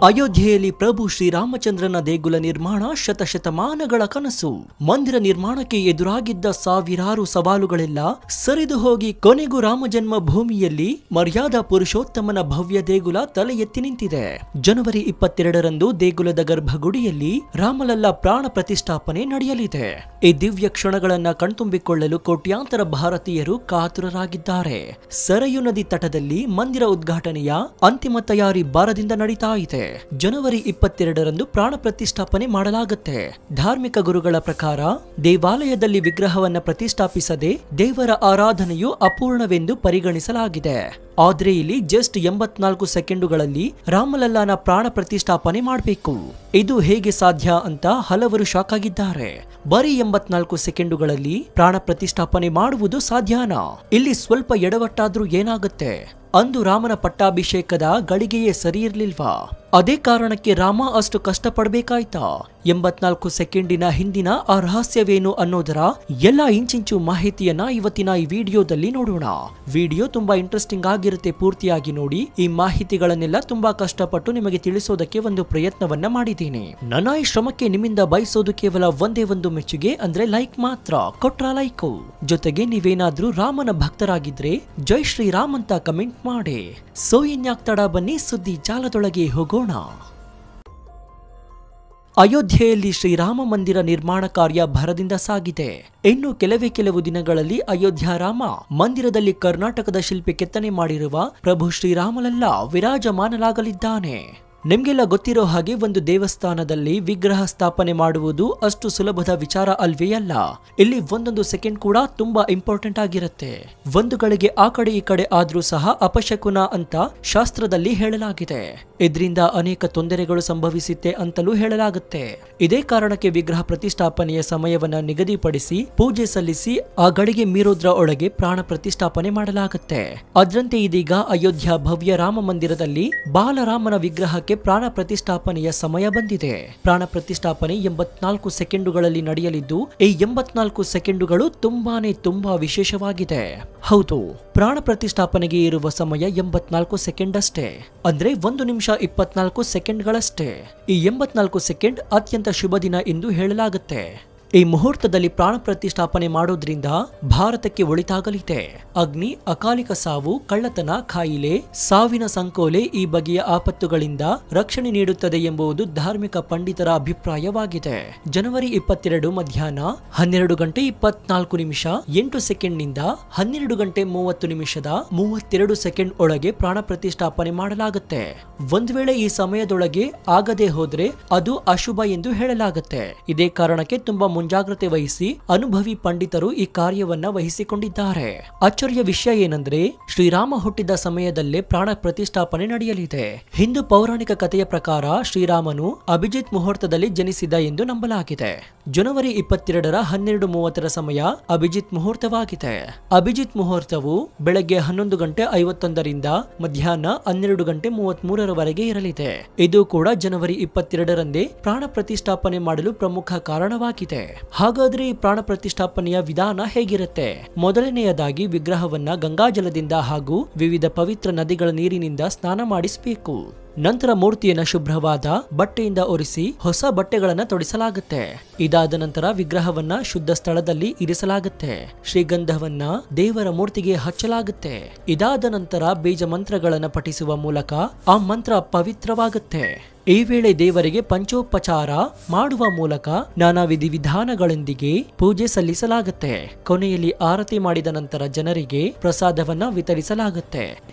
ಅಯೋಧ್ಯೆಯಲ್ಲಿ ಪ್ರಭು ಶ್ರೀರಾಮಚಂದ್ರನ ದೇಗುಲ ನಿರ್ಮಾಣ ಶತಶತಮಾನಗಳ ಕನಸು. ಮಂದಿರ ನಿರ್ಮಾಣಕ್ಕೆ ಎದುರಾಗಿದ್ದ ಸಾವಿರಾರು ಸವಾಲುಗಳೆಲ್ಲ ಸರಿದು ಹೋಗಿ ಕೊನೆಗೂ ರಾಮಜನ್ಮ ಭೂಮಿಯಲ್ಲಿ ಮರ್ಯಾದಾ ಪುರುಷೋತ್ತಮನ ಭವ್ಯ ದೇಗುಲ ತಲೆ ಎತ್ತಿ ನಿಂತಿದೆ. ಜನವರಿ 22ರಂದು ದೇಗುಲದ ಗರ್ಭಗುಡಿಯಲ್ಲಿ ರಾಮಲಲ್ಲ ಪ್ರಾಣ ಪ್ರತಿಷ್ಠಾಪನೆ ನಡೆಯಲಿದೆ. ಈ ದಿವ್ಯ ಕ್ಷಣಗಳನ್ನ ಕಣ್ತುಂಬಿಕೊಳ್ಳಲು ಕೋಟ್ಯಾಂತರ ಭಾರತೀಯರು ಕಾತುರರಾಗಿದ್ದಾರೆ. ಸರಯು ನದಿ ತಟದಲ್ಲಿ ಮಂದಿರ ಉದ್ಘಾಟನೆಯ ಅಂತಿಮ ತಯಾರಿ ಭರದಿಂದ ನಡೀತಾ ಇದೆ. ಜನವರಿ 22ರಂದು ಪ್ರಾಣ ಪ್ರತಿಷ್ಠಾಪನೆ ಮಾಡಲಾಗುತ್ತೆ. ಧಾರ್ಮಿಕ ಗುರುಗಳ ಪ್ರಕಾರ ದೇವಾಲಯದಲ್ಲಿ ವಿಗ್ರಹವನ್ನ ಪ್ರತಿಷ್ಠಾಪಿಸದೆ ದೇವರ ಆರಾಧನೆಯು ಅಪೂರ್ಣವೆಂದು ಪರಿಗಣಿಸಲಾಗಿದೆ. ಆದ್ರೆ ಇಲ್ಲಿ ಜಸ್ಟ್ 84 ಸೆಕೆಂಡುಗಳಲ್ಲಿ ರಾಮಲಲ್ಲಾನ ಪ್ರಾಣ ಪ್ರತಿಷ್ಠಾಪನೆ ಮಾಡಬೇಕು. ಇದು ಹೇಗೆ ಸಾಧ್ಯ ಅಂತ ಹಲವರು ಶಾಕ್ ಆಗಿದ್ದಾರೆ. ಬರೀ 84 ಸೆಕೆಂಡುಗಳಲ್ಲಿ ಪ್ರಾಣ ಪ್ರತಿಷ್ಠಾಪನೆ ಮಾಡುವುದು ಸಾಧ್ಯನಾ? ಇಲ್ಲಿ ಸ್ವಲ್ಪ ಎಡವಟ್ಟಾದ್ರೂ ಏನಾಗುತ್ತೆ? ಅಂದು ರಾಮನ ಪಟ್ಟಾಭಿಷೇಕದ ಗಳಿಗೆಯೇ ಸರಿ ಇರ್ಲಿಲ್ವಾ? ಅದೇ ಕಾರಣಕ್ಕೆ ರಾಮ ಅಷ್ಟು ಕಷ್ಟಪಡಬೇಕಾಯ್ತಾ? 84 ಸೆಕೆಂಡಿನ ಹಿಂದಿನ ಆ ರಹಸ್ಯವೇನು ಅನ್ನೋದರ ಎಲ್ಲ ಇಂಚಿಂಚು ಮಾಹಿತಿಯನ್ನ ಇವತ್ತಿನ ಈ ವಿಡಿಯೋದಲ್ಲಿ ನೋಡೋಣ. ವಿಡಿಯೋ ತುಂಬಾ ಇಂಟ್ರೆಸ್ಟಿಂಗ್ ಆಗಿರುತ್ತೆ, ಪೂರ್ತಿಯಾಗಿ ನೋಡಿ. ಈ ಮಾಹಿತಿಗಳನ್ನೆಲ್ಲ ತುಂಬಾ ಕಷ್ಟಪಟ್ಟು ನಿಮಗೆ ತಿಳಿಸೋದಕ್ಕೆ ಒಂದು ಪ್ರಯತ್ನವನ್ನ ಮಾಡಿದ್ದೀನಿ. ನನ್ನ ಈ ಶ್ರಮಕ್ಕೆ ನಿಮ್ಮಿಂದ ಬಯಸೋದು ಕೇವಲ ಒಂದೇ ಒಂದು ಮೆಚ್ಚುಗೆ, ಅಂದ್ರೆ ಲೈಕ್ ಮಾತ್ರ. ಕೊಟ್ರ ಲೈಕು, ಜೊತೆಗೆ ನೀವೇನಾದ್ರೂ ರಾಮನ ಭಕ್ತರಾಗಿದ್ರೆ ಜೈ ಶ್ರೀರಾಮ್ ಅಂತ ಕಮೆಂಟ್ ಮಾಡಿ. ಸೊ ಇನ್ಯಾಕ್ ತಡ, ಬನ್ನಿ ಸುದ್ದಿ ಜಾಲದೊಳಗೆ ಹೋಗೋಣ. ಅಯೋಧ್ಯೆಯಲ್ಲಿ ಶ್ರೀರಾಮ ಮಂದಿರ ನಿರ್ಮಾಣ ಕಾರ್ಯ ಭರದಿಂದ ಸಾಗಿದೆ. ಇನ್ನು ಕೆಲವು ದಿನಗಳಲ್ಲಿ ಅಯೋಧ್ಯ ರಾಮ ಮಂದಿರದಲ್ಲಿ ಕರ್ನಾಟಕದ ಶಿಲ್ಪಿ ಕೆತ್ತನೆ ಮಾಡಿರುವ ಪ್ರಭು ಶ್ರೀರಾಮಲಲ್ಲ ವಿರಾಜಮಾನಲಾಗಲಿದ್ದಾನೆ. ನಿಮ್ಗೆಲ್ಲ ಗೊತ್ತಿರೋ ಹಾಗೆ ಒಂದು ದೇವಸ್ಥಾನದಲ್ಲಿ ವಿಗ್ರಹ ಸ್ಥಾಪನೆ ಮಾಡುವುದು ಅಷ್ಟು ಸುಲಭದ ವಿಚಾರ ಅಲ್ವೇ ಅಲ್ಲ. ಇಲ್ಲಿ ಒಂದೊಂದು ಸೆಕೆಂಡ್ ಕೂಡ ತುಂಬಾ ಇಂಪಾರ್ಟೆಂಟ್ ಆಗಿರುತ್ತೆ. ಒಂದು ಗಳಿಗೆ ಆ ಕಡೆ ಈ ಕಡೆ ಆದ್ರೂ ಸಹ ಅಪಶಕುನ ಅಂತ ಶಾಸ್ತ್ರದಲ್ಲಿ ಹೇಳಲಾಗಿದೆ. ಇದರಿಂದ ಅನೇಕ ತೊಂದರೆಗಳು ಸಂಭವಿಸುತ್ತೆ ಅಂತಲೂ ಹೇಳಲಾಗುತ್ತೆ. ಇದೇ ಕಾರಣಕ್ಕೆ ವಿಗ್ರಹ ಪ್ರತಿಷ್ಠಾಪನೆಯ ಸಮಯವನ್ನ ನಿಗದಿಪಡಿಸಿ ಪೂಜೆ ಸಲ್ಲಿಸಿ ಆ ಗಳಿಗೆ ಮೀರೋದ್ರ ಒಳಗೆ ಪ್ರಾಣ ಪ್ರತಿಷ್ಠಾಪನೆ ಮಾಡಲಾಗುತ್ತೆ. ಅದರಂತೆ ಇದೀಗ ಅಯೋಧ್ಯ ಭವ್ಯ ರಾಮ ಮಂದಿರದಲ್ಲಿ ಬಾಲರಾಮನ ವಿಗ್ರಹಕ್ಕೆ ಪ್ರಾಣ ಪ್ರತಿಷ್ಠಾಪನೆಯ ಸಮಯ ಬಂದಿದೆ. ಪ್ರಾಣ ಪ್ರತಿಷ್ಠಾಪನೆ 84 ಸೆಕೆಂಡುಗಳಲ್ಲಿ ನಡೆಯಲಿದ್ದು ಈ 84 ಸೆಕೆಂಡುಗಳು ತುಂಬಾ ವಿಶೇಷವಾಗಿದೆ. ಹೌದು, ಪ್ರಾಣ ಪ್ರತಿಷ್ಠಾಪನೆಗೆ ಇರುವ ಸಮಯ 84 ಸೆಕೆಂಡ್ ಅಷ್ಟೇ, ಅಂದ್ರೆ 1 ನಿಮಿಷ 24 ಸೆಕೆಂಡ್ಗಳಷ್ಟೇ. ಈ 84 ಸೆಕೆಂಡ್ ಅತ್ಯಂತ ಶುಭ ದಿನ ಎಂದು ಹೇಳಲಾಗುತ್ತೆ. ಈ ಮುಹೂರ್ತದಲ್ಲಿ ಪ್ರಾಣ ಪ್ರತಿಷ್ಠಾಪನೆ ಮಾಡೋದ್ರಿಂದ ಭಾರತಕ್ಕೆ ಒಳಿತಾಗಲಿದೆ. ಅಗ್ನಿ, ಅಕಾಲಿಕ ಸಾವು, ಕಳ್ಳತನ, ಕಾಯಿಲೆ, ಸಾವಿನ ಸಂಕೋಲೆ ಈ ಬಗೆಯ ಆಪತ್ತುಗಳಿಂದ ರಕ್ಷಣೆ ನೀಡುತ್ತದೆ ಎಂಬುದು ಧಾರ್ಮಿಕ ಪಂಡಿತರ ಅಭಿಪ್ರಾಯವಾಗಿದೆ. ಜನವರಿ 22 ಮಧ್ಯಾಹ್ನ 12 ಗಂಟೆ 24 ನಿಮಿಷ 8 ಸೆಕೆಂಡ್ ನಿಂದ 12 ಗಂಟೆ 30 ನಿಮಿಷದ 32 ಸೆಕೆಂಡ್ ಒಳಗೆ ಪ್ರಾಣ ಪ್ರತಿಷ್ಠಾಪನೆ ಮಾಡಲಾಗುತ್ತೆ. ಒಂದ್ ವೇಳೆ ಈ ಸಮಯದೊಳಗೆ ಆಗದೆ ಹೋದ್ರೆ ಅದು ಅಶುಭ ಎಂದು ಹೇಳಲಾಗುತ್ತೆ. ಇದೇ ಕಾರಣಕ್ಕೆ ತುಂಬಾ ಮುಂಜಾಗ್ರತೆ ವಹಿಸಿ ಅನುಭವಿ ಪಂಡಿತರು ಈ ಕಾರ್ಯವನ್ನ ವಹಿಸಿಕೊಂಡಿದ್ದಾರೆ. ಅಚ್ಚರಿಯ ವಿಷಯ ಏನಂದ್ರೆ ಶ್ರೀರಾಮ ಹುಟ್ಟಿದ ಸಮಯದಲ್ಲೇ ಪ್ರಾಣ ಪ್ರತಿಷ್ಠಾಪನೆ ನಡೆಯಲಿದೆ. ಹಿಂದೂ ಪೌರಾಣಿಕ ಕಥೆಯ ಪ್ರಕಾರ ಶ್ರೀರಾಮನು ಅಭಿಜಿತ್ ಮುಹೂರ್ತದಲ್ಲಿ ಜನಿಸಿದ ಎಂದು ನಂಬಲಾಗಿದೆ. ಜನವರಿ 22ರ 12:30 ಸಮಯ ಅಭಿಜಿತ್ ಮುಹೂರ್ತವಾಗಿದೆ. ಅಭಿಜಿತ್ ಮುಹೂರ್ತವು ಬೆಳಗ್ಗೆ 11 ಗಂಟೆ 51ರಿಂದ ಮಧ್ಯಾಹ್ನ 12 ಗಂಟೆ 33ರವರೆಗೆ ಇರಲಿದೆ. ಇದು ಕೂಡ ಜನವರಿ 22ರಂದೇ ಪ್ರಾಣ ಪ್ರತಿಷ್ಠಾಪನೆ ಮಾಡಲು ಪ್ರಮುಖ ಕಾರಣವಾಗಿದೆ. ಹಾಗಾದ್ರೆ ಈ ಪ್ರಾಣ ಪ್ರತಿಷ್ಠಾಪನೆಯ ವಿಧಾನ ಹೇಗಿರುತ್ತೆ? ಮೊದಲನೆಯದಾಗಿ ವಿಗ್ರಹವನ್ನ ಗಂಗಾಜಲದಿಂದ ಹಾಗೂ ವಿವಿಧ ಪವಿತ್ರ ನದಿಗಳ ನೀರಿನಿಂದ ಸ್ನಾನ ಮಾಡಿಸಬೇಕು. ನಂತರ ಮೂರ್ತಿಯನ್ನ ಶುಭ್ರವಾದ ಬಟ್ಟೆಯಿಂದ ಒರೆಸಿ ಹೊಸ ಬಟ್ಟೆಗಳನ್ನ ತೊಡಿಸಲಾಗುತ್ತೆ. ಇದಾದ ನಂತರ ವಿಗ್ರಹವನ್ನ ಶುದ್ಧ ಸ್ಥಳದಲ್ಲಿ ಇರಿಸಲಾಗುತ್ತೆ. ಶ್ರೀಗಂಧವನ್ನ ದೇವರ ಮೂರ್ತಿಗೆ ಹಚ್ಚಲಾಗುತ್ತೆ. ಇದಾದ ನಂತರ ಬೀಜ ಮಂತ್ರಗಳನ್ನ ಪಠಿಸುವ ಮೂಲಕ ಆ ಮಂತ್ರ ಪವಿತ್ರವಾಗುತ್ತೆ. ಈ ವೇಳೆ ದೇವರಿಗೆ ಪಂಚೋಪಚಾರ ಮಾಡುವ ಮೂಲಕ ನಾನಾ ವಿಧಿವಿಧಾನಗಳೊಂದಿಗೆ ಪೂಜೆ ಸಲ್ಲಿಸಲಾಗುತ್ತೆ. ಕೊನೆಯಲ್ಲಿ ಆರತಿ ಮಾಡಿದ ನಂತರ ಜನರಿಗೆ ಪ್ರಸಾದವನ್ನ ವಿತರಿಸಲಾಗುತ್ತೆ.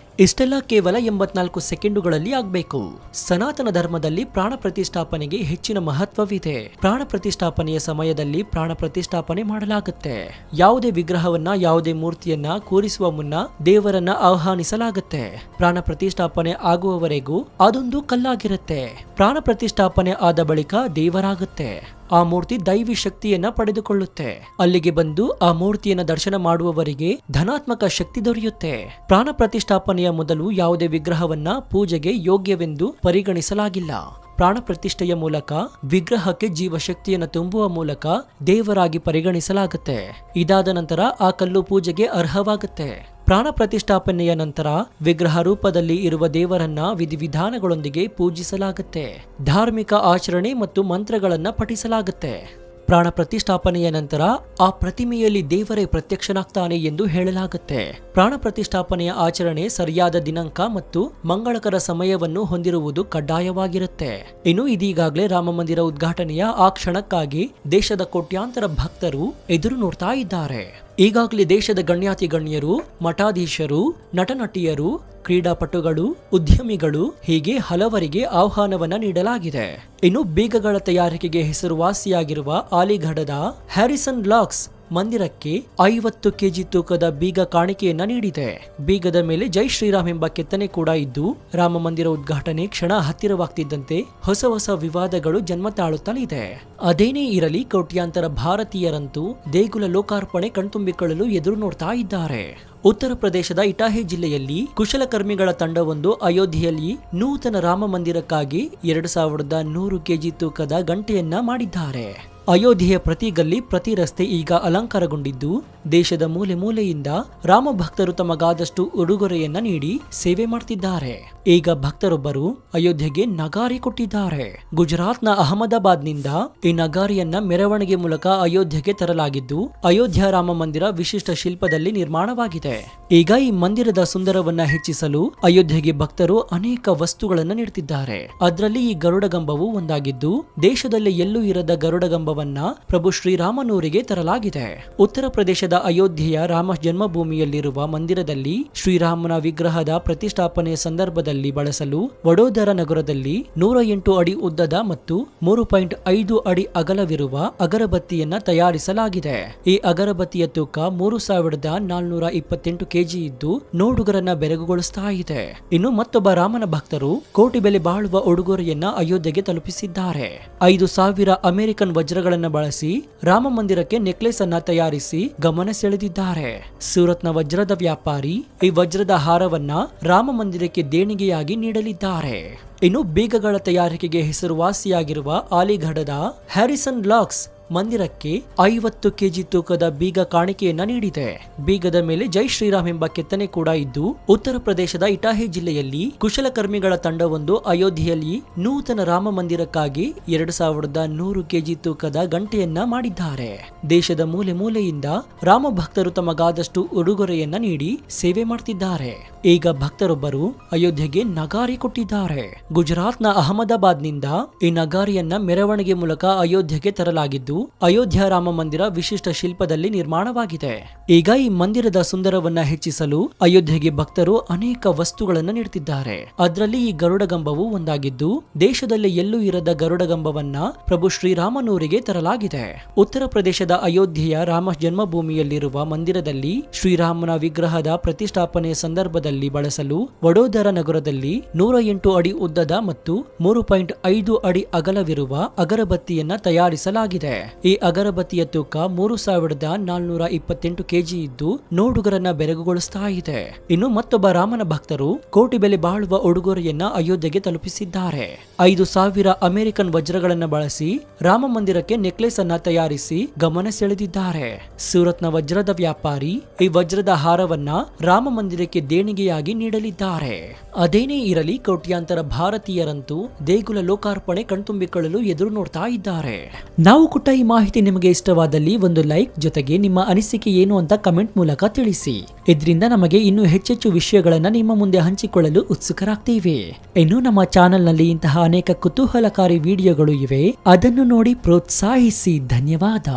ಇಷ್ಟೆಲ್ಲ ಕೇವಲ 84 ಸೆಕೆಂಡುಗಳಲ್ಲಿ ಆಗಬೇಕು. ಸನಾತನ ಧರ್ಮದಲ್ಲಿ ಪ್ರಾಣ ಪ್ರತಿಷ್ಠಾಪನೆಗೆ ಹೆಚ್ಚಿನ ಮಹತ್ವವಿದೆ. ಪ್ರಾಣ ಪ್ರತಿಷ್ಠಾಪನೆಯ ಸಮಯದಲ್ಲಿ ಪ್ರಾಣ ಪ್ರತಿಷ್ಠಾಪನೆ ಮಾಡಲಾಗುತ್ತೆ. ಯಾವುದೇ ವಿಗ್ರಹವನ್ನ, ಯಾವುದೇ ಮೂರ್ತಿಯನ್ನ ಕೂರಿಸುವ ಮುನ್ನ ದೇವರನ್ನ ಆಹ್ವಾನಿಸಲಾಗುತ್ತೆ. ಪ್ರಾಣ ಪ್ರತಿಷ್ಠಾಪನೆ ಆಗುವವರೆಗೂ ಅದೊಂದು ಕಲ್ಲಾಗಿರುತ್ತೆ. ಪ್ರಾಣ ಪ್ರತಿಷ್ಠಾಪನೆ ಆದ ಬಳಿಕ ದೇವರಾಗುತ್ತೆ. ಆ ಮೂರ್ತಿ ದೈವಿ ಶಕ್ತಿಯನ್ನ ಪಡೆದುಕೊಳ್ಳುತ್ತೆ. ಅಲ್ಲಿಗೆ ಬಂದು ಆ ಮೂರ್ತಿಯನ್ನ ದರ್ಶನ ಮಾಡುವವರಿಗೆ ಧನಾತ್ಮಕ ಶಕ್ತಿ ದೊರೆಯುತ್ತೆ. ಪ್ರಾಣ ಪ್ರತಿಷ್ಠಾಪನೆಯ ಮೊದಲು ಯಾವುದೇ ವಿಗ್ರಹವನ್ನ ಪೂಜೆಗೆ ಯೋಗ್ಯವೆಂದು ಪರಿಗಣಿಸಲಾಗಿಲ್ಲ. ಪ್ರಾಣ ಪ್ರತಿಷ್ಠೆಯ ಮೂಲಕ ವಿಗ್ರಹಕ್ಕೆ ಜೀವಶಕ್ತಿಯನ್ನು ತುಂಬುವ ಮೂಲಕ ದೇವರಾಗಿ ಪರಿಗಣಿಸಲಾಗುತ್ತೆ. ಇದಾದ ನಂತರ ಆ ಕಲ್ಲು ಪೂಜೆಗೆ ಅರ್ಹವಾಗುತ್ತೆ. ಪ್ರಾಣ ಪ್ರತಿಷ್ಠಾಪನೆಯ ನಂತರ ವಿಗ್ರಹ ರೂಪದಲ್ಲಿ ಇರುವ ದೇವರನ್ನ ವಿಧಿವಿಧಾನಗಳೊಂದಿಗೆ ಪೂಜಿಸಲಾಗುತ್ತೆ. ಧಾರ್ಮಿಕ ಆಚರಣೆ ಮತ್ತು ಮಂತ್ರಗಳನ್ನ ಪಠಿಸಲಾಗುತ್ತೆ. ಪ್ರಾಣ ಪ್ರತಿಷ್ಠಾಪನೆಯ ನಂತರ ಆ ಪ್ರತಿಮೆಯಲ್ಲಿ ದೇವರೇ ಪ್ರತ್ಯಕ್ಷನಾಗ್ತಾನೆ ಎಂದು ಹೇಳಲಾಗುತ್ತೆ. ಪ್ರಾಣ ಪ್ರತಿಷ್ಠಾಪನೆಯ ಆಚರಣೆ ಸರಿಯಾದ ದಿನಾಂಕ ಮತ್ತು ಮಂಗಳಕರ ಸಮಯವನ್ನು ಹೊಂದಿರುವುದು ಕಡ್ಡಾಯವಾಗಿರುತ್ತೆ. ಇನ್ನು ಇದೀಗಾಗಲೇ ರಾಮ ಮಂದಿರ ಉದ್ಘಾಟನೆಯ ಆ ಕ್ಷಣಕ್ಕಾಗಿ ದೇಶದ ಕೋಟ್ಯಾಂತರ ಭಕ್ತರು ಎದುರು ನೋಡ್ತಾ ಇದ್ದಾರೆ. ಈಗಾಗಲೇ ದೇಶದ ಗಣ್ಯಾತಿ ಗಣ್ಯರು, ಮಠಾಧೀಶರು, ನಟನಟಿಯರು, ಕ್ರೀಡಾಪಟುಗಳು, ಉದ್ಯಮಿಗಳು ಹೀಗೆ ಹಲವರಿಗೆ ಆಹ್ವಾನವನ್ನ ನೀಡಲಾಗಿದೆ. ಇನ್ನು ಬೀಗಗಳ ತಯಾರಿಕೆಗೆ ಹೆಸರುವಾಸಿಯಾಗಿರುವ ಅಲಿಗಢದ ಹ್ಯಾರಿಸನ್ ಲಾಕ್ಸ್ ಮಂದಿರಕ್ಕೆ 50 ಕೆಜಿ ತೂಕದ ಬೀಗ ಕಾಣಿಕೆಯನ್ನ ನೀಡಿದೆ. ಬೀಗದ ಮೇಲೆ ಜೈ ಶ್ರೀರಾಮ್ ಎಂಬ ಕೆತ್ತನೆ ಕೂಡ ಇದ್ದು, ರಾಮ ಮಂದಿರ ಉದ್ಘಾಟನೆ ಕ್ಷಣ ಹತ್ತಿರವಾಗ್ತಿದ್ದಂತೆ ಹೊಸ ವಿವಾದಗಳು ಜನ್ಮ ತಾಳುತ್ತಲಿದೆ. ಅದೇನೇ ಇರಲಿ, ಕೋಟ್ಯಾಂತರ ಭಾರತೀಯರಂತೂ ದೇಗುಲ ಲೋಕಾರ್ಪಣೆ ಕಣ್ತುಂಬಿಕೊಳ್ಳಲು ಎದುರು ನೋಡ್ತಾ ಇದ್ದಾರೆ. ಉತ್ತರ ಪ್ರದೇಶದ ಇಟಾಹಿ ಜಿಲ್ಲೆಯಲ್ಲಿ ಕುಶಲಕರ್ಮಿಗಳ ತಂಡವೊಂದು ಅಯೋಧ್ಯೆಯಲ್ಲಿ ನೂತನ ರಾಮ ಮಂದಿರಕ್ಕಾಗಿ 2100 ಕೆಜಿ ತೂಕದ ಗಂಟೆಯನ್ನ ಮಾಡಿದ್ದಾರೆ. ಅಯೋಧ್ಯೆಯ ಪ್ರತಿ ಗಲ್ಲಿ, ಪ್ರತಿ ರಸ್ತೆ ಈಗ ಅಲಂಕಾರಗೊಂಡಿದ್ದು, ದೇಶದ ಮೂಲೆ ಮೂಲೆಯಿಂದ ರಾಮ ಭಕ್ತರು ತಮಗಾದಷ್ಟು ಉಡುಗೊರೆಯನ್ನ ನೀಡಿ ಸೇವೆ ಮಾಡ್ತಿದ್ದಾರೆ. ಈಗ ಭಕ್ತರೊಬ್ಬರು ಅಯೋಧ್ಯೆಗೆ ನಗಾರಿ ಕೊಟ್ಟಿದ್ದಾರೆ. ಗುಜರಾತ್ನ ಅಹಮದಾಬಾದ್ನಿಂದ ಈ ನಗಾರಿಯನ್ನ ಮೆರವಣಿಗೆ ಮೂಲಕ ಅಯೋಧ್ಯೆಗೆ ತರಲಾಗಿದ್ದು, ಅಯೋಧ್ಯ ರಾಮ ಮಂದಿರ ವಿಶಿಷ್ಟ ಶಿಲ್ಪದಲ್ಲಿ ನಿರ್ಮಾಣವಾಗಿದೆ. ಈಗ ಈ ಮಂದಿರದ ಸುಂದರವನ್ನ ಹೆಚ್ಚಿಸಲು ಅಯೋಧ್ಯೆಗೆ ಭಕ್ತರು ಅನೇಕ ವಸ್ತುಗಳನ್ನ ನೀಡುತ್ತಿದ್ದಾರೆ. ಅದರಲ್ಲಿ ಈ ಗರುಡಗಂಬವು ಒಂದಾಗಿದ್ದು, ದೇಶದಲ್ಲಿ ಎಲ್ಲೂ ಇರದ ಗರುಡಗಂಬವನ್ನ ಪ್ರಭು ಶ್ರೀರಾಮನೂರಿಗೆ ತರಲಾಗಿದೆ. ಉತ್ತರ ಪ್ರದೇಶದ ಅಯೋಧ್ಯೆಯ ರಾಮ ಜನ್ಮಭೂಮಿಯಲ್ಲಿರುವ ಮಂದಿರದಲ್ಲಿ ಶ್ರೀರಾಮನ ವಿಗ್ರಹದ ಪ್ರತಿಷ್ಠಾಪನೆಯ ಸಂದರ್ಭದಲ್ಲಿ ಬಳಸಲು ವಡೋದರ ನಗರದಲ್ಲಿ 108 ಅಡಿ ಉದ್ದದ ಮತ್ತು 3.5 ಅಡಿ ಅಗಲವಿರುವ ಅಗರಬತ್ತಿಯನ್ನ ತಯಾರಿಸಲಾಗಿದೆ. ಈ ಅಗರಬತ್ತಿಯ ತೂಕ 3428 ಕೆಜಿ ಇದ್ದು, ನೋಡುಗರನ್ನ ಬೆರಗುಗೊಳಿಸ್ತಾ ಇದೆ. ಇನ್ನು ಮತ್ತೊಬ್ಬ ರಾಮನ ಭಕ್ತರು ಕೋಟಿ ಬೆಲೆ ಬಾಳುವ ಉಡುಗೊರೆಯನ್ನ ಅಯೋಧ್ಯೆಗೆ ತಲುಪಿಸಿದ್ದಾರೆ. 5000 ಅಮೆರಿಕನ್ ವಜ್ರಗಳನ್ನ ಬಳಸಿ ರಾಮ ಮಂದಿರಕ್ಕೆ ನೆಕ್ಲೆಸ್ ಅನ್ನ ತಯಾರಿಸಿ ಗಮನ ಸೆಳೆದಿದ್ದಾರೆ. ಸೂರತ್ನ ವಜ್ರದ ವ್ಯಾಪಾರಿ ಈ ವಜ್ರದ ಹಾರವನ್ನ ರಾಮ ಮಂದಿರಕ್ಕೆ ದೇಣಿಗೆಯಾಗಿ ನೀಡಲಿದ್ದಾರೆ. ಇನ್ನು ಬೀಗಗಳ ತಯಾರಿಕೆಗೆ ಹೆಸರುವಾಸಿಯಾಗಿರುವ ಅಲಿಗಢದ ಹ್ಯಾರಿಸನ್ ಲಾಕ್ಸ್ ಮಂದಿರಕ್ಕೆ 50 ಕೆಜಿ ತೂಕದ ಬೀಗ ಕಾಣಿಕೆಯನ್ನ ನೀಡಿದೆ. ಬೀಗದ ಮೇಲೆ ಜೈ ಶ್ರೀರಾಮ್ ಎಂಬ ಕೆತ್ತನೆ ಕೂಡ ಇದ್ದು, ಉತ್ತರ ಪ್ರದೇಶದ ಇಟಾಹಿ ಜಿಲ್ಲೆಯಲ್ಲಿ ಕುಶಲಕರ್ಮಿಗಳ ತಂಡವೊಂದು ಅಯೋಧ್ಯೆಯಲ್ಲಿ ನೂತನ ರಾಮ ಮಂದಿರಕ್ಕಾಗಿ 2100 ಕೆಜಿ ತೂಕದ ಗಂಟೆಯನ್ನ ಮಾಡಿದ್ದಾರೆ. ದೇಶದ ಮೂಲೆ ಮೂಲೆಯಿಂದ ರಾಮ ಭಕ್ತರು ತಮಗಾದಷ್ಟು ಉಡುಗೊರೆಯನ್ನ ನೀಡಿ ಸೇವೆ ಮಾಡ್ತಿದ್ದಾರೆ. ಈಗ ಭಕ್ತರೊಬ್ಬರು ಅಯೋಧ್ಯೆಗೆ ನಗಾರಿ ಕೊಟ್ಟಿದ್ದಾರೆ. ಗುಜರಾತ್ನ ಅಹಮದಾಬಾದ್ನಿಂದ ಈ ನಗಾರಿಯನ್ನ ಮೆರವಣಿಗೆ ಮೂಲಕ ಅಯೋಧ್ಯೆಗೆ ತರಲಾಗಿದ್ದು, ಅಯೋಧ್ಯ ರಾಮ ಮಂದಿರ ವಿಶಿಷ್ಟ ಶಿಲ್ಪದಲ್ಲಿ ನಿರ್ಮಾಣವಾಗಿದೆ. ಈಗ ಈ ಮಂದಿರದ ಸುಂದರವನ್ನ ಹೆಚ್ಚಿಸಲು ಅಯೋಧ್ಯೆಗೆ ಭಕ್ತರು ಅನೇಕ ವಸ್ತುಗಳನ್ನ ನೀಡುತ್ತಿದ್ದಾರೆ. ಅದರಲ್ಲಿ ಈ ಗರುಡಗಂಬವು ಒಂದಾಗಿದ್ದು, ದೇಶದಲ್ಲಿ ಎಲ್ಲೂ ಇರದ ಗರುಡಗಂಬವನ್ನ ಪ್ರಭು ಶ್ರೀರಾಮನೂರಿಗೆ ತರಲಾಗಿದೆ. ಉತ್ತರ ಪ್ರದೇಶದ ಅಯೋಧ್ಯೆಯ ರಾಮ ಜನ್ಮಭೂಮಿಯಲ್ಲಿರುವ ಮಂದಿರದಲ್ಲಿ ಶ್ರೀರಾಮನ ವಿಗ್ರಹದ ಪ್ರತಿಷ್ಠಾಪನೆಯ ಸಂದರ್ಭದಲ್ಲಿ ಬಳಸಲು ವಡೋದರ ನಗರದಲ್ಲಿ 108 ಅಡಿ ಉದ್ದದ ಮತ್ತು 3.5 ಅಡಿ ಅಗಲವಿರುವ ಅಗರಬತ್ತಿಯನ್ನ ತಯಾರಿಸಲಾಗಿದೆ. ಈ ಅಗರಬತ್ತಿಯ ತೂಕ 3428 ಕೆಜಿ ಇದ್ದು, ನೋಡುಗರನ್ನ ಬೆರಗುಗೊಳಿಸ್ತಾ ಇದೆ. ಇನ್ನು ಮತ್ತೊಬ್ಬ ರಾಮನ ಭಕ್ತರು ಕೋಟಿ ಬೆಲೆ ಬಾಳುವ ಉಡುಗೊರೆಯನ್ನ ಅಯೋಧ್ಯೆಗೆ ತಲುಪಿಸಿದ್ದಾರೆ. 5000 ಅಮೆರಿಕನ್ ವಜ್ರಗಳನ್ನ ಬಳಸಿ ರಾಮ ಮಂದಿರಕ್ಕೆ ನೆಕ್ಲೆಸ್ ಅನ್ನ ತಯಾರಿಸಿ ಗಮನ ಸೆಳೆದಿದ್ದಾರೆ. ಸೂರತ್ನ ವಜ್ರದ ವ್ಯಾಪಾರಿ ಈ ವಜ್ರದ ಹಾರವನ್ನ ರಾಮ ಮಂದಿರಕ್ಕೆ ದೇಣಿಗೆಯಾಗಿ ನೀಡಲಿದ್ದಾರೆ. ಅದೇನೇ ಇರಲಿ, ಕೋಟ್ಯಾಂತರ ಭಾರತೀಯರಂತೂ ದೇಗುಲ ಲೋಕಾರ್ಪಣೆ ಕಣ್ತುಂಬಿಕೊಳ್ಳಲು ಎದುರು ನೋಡ್ತಾ ಇದ್ದಾರೆ. ನಾವು ಕೊಟ್ಟ ಈ ಮಾಹಿತಿ ನಿಮಗೆ ಇಷ್ಟವಾದಲ್ಲಿ ಒಂದು ಲೈಕ್, ಜೊತೆಗೆ ನಿಮ್ಮ ಅನಿಸಿಕೆ ಏನು ಅಂತ ಕಮೆಂಟ್ ಮೂಲಕ ತಿಳಿಸಿ. ಇದರಿಂದ ನಮಗೆ ಇನ್ನೂ ಹೆಚ್ಚೆಚ್ಚು ವಿಷಯಗಳನ್ನ ನಿಮ್ಮ ಮುಂದೆ ಹಂಚಿಕೊಳ್ಳಲು ಉತ್ಸುಕರಾಗ್ತೀವಿ. ಇನ್ನು ನಮ್ಮ ಚಾನೆಲ್ ನಲ್ಲಿ ಇಂತಹ ಅನೇಕ ಕುತೂಹಲಕಾರಿ ವಿಡಿಯೋಗಳು ಇವೆ, ಅದನ್ನು ನೋಡಿ ಪ್ರೋತ್ಸಾಹಿಸಿ. ಧನ್ಯವಾದ.